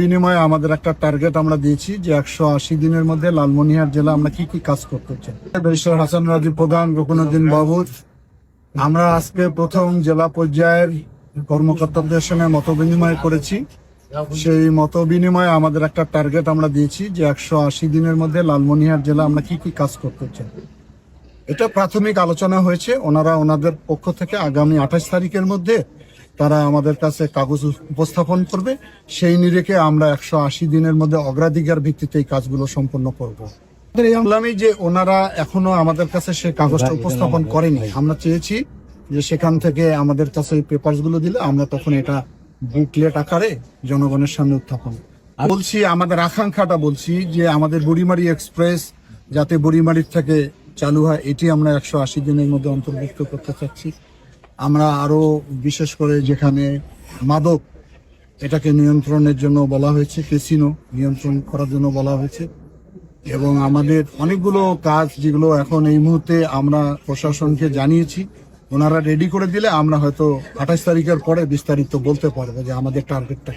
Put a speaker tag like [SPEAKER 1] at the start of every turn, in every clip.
[SPEAKER 1] বিনিময়ে আমাদের একটা টার্গেট আমরা দিয়েছি যে 180 দিনের মধ্যে লালমনিরহাট জেলা আমরা কি কি কাজ করতে চাই। ব্যারিস্টার হাসান রাজী প্রধান, রুকনুদ্দিন বাবু, আমরা আজকে প্রথম জেলা পর্যায়ের কর্মকর্তাদের সঙ্গে মত বিনিময় করেছি। সেই মত বিনিময়ে আমাদের একটা টার্গেট আমরা দিয়েছি যে 180 দিনের মধ্যে লালমনিরহাট জেলা আমরা কি কি কাজ করতে চাই। এটা প্রাথমিক আলোচনা হয়েছে। ওনারা ওনাদের পক্ষ থেকে আগামী 28 তারিখের মধ্যে তারা আমাদের কাছে কাগজ উপস্থাপন করবে। সেই নিরিখে আমরা 180 দিনের মধ্যে অগ্রাধিকার ভিত্তিতে এই কাজগুলো সম্পন্ন করব। বললামই যে ওনারা এখনো আমাদের কাছে সেই কাগজটা উপস্থাপন করেনি। আমরা চেয়েছি যে সেখান থেকে আমাদের কাছে এই পেপারস গুলো দিলে আমরা তখন এটা বুকলেট আকারে জনগণের সামনে উত্থাপন বলছি। আমাদের আকাঙ্ক্ষাটা বলছি যে আমাদের বুড়িমারি এক্সপ্রেস যাতে বুড়িমারির থেকে চালু হয়, এটি আমরা 180 দিনের মধ্যে অন্তর্ভুক্ত করতে চাচ্ছি। আমরা আরো বিশেষ করে যেখানে মাদক এটাকে নিয়ন্ত্রণের জন্য বলা হয়েছে, ক্যাসিনো নিয়ন্ত্রণ করার জন্য বলা হয়েছে, এবং আমাদের অনেকগুলো কাজ যেগুলো এখন এই মুহূর্তে আমরা প্রশাসনকে জানিয়েছি। ওনারা রেডি করে দিলে আমরা হয়তো 28 তারিখের পরে বিস্তারিত বলতে পারবো যে আমাদের টার্গেটটা।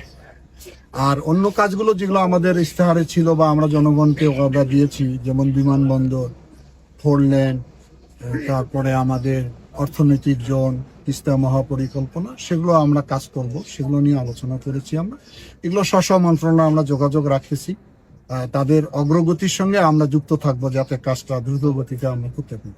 [SPEAKER 1] আর অন্য কাজগুলো যেগুলো আমাদের ইশতেহারে ছিল বা আমরা জনগণকে অর্ডার দিয়েছি, যেমন বিমানবন্দর, 4 লেন, তারপরে আমাদের অর্থনৈতিক জোন, তিস্তা মহাপরিকল্পনা, সেগুলো আমরা কাজ করব। সেগুলো নিয়ে আলোচনা করেছি আমরা। এগুলো স্ব মন্ত্রণালয়ে আমরা যোগাযোগ রাখতেছি। তাদের অগ্রগতির সঙ্গে আমরা যুক্ত থাকবো যাতে কাজটা দ্রুত গতিতে আমরা করতে পারি।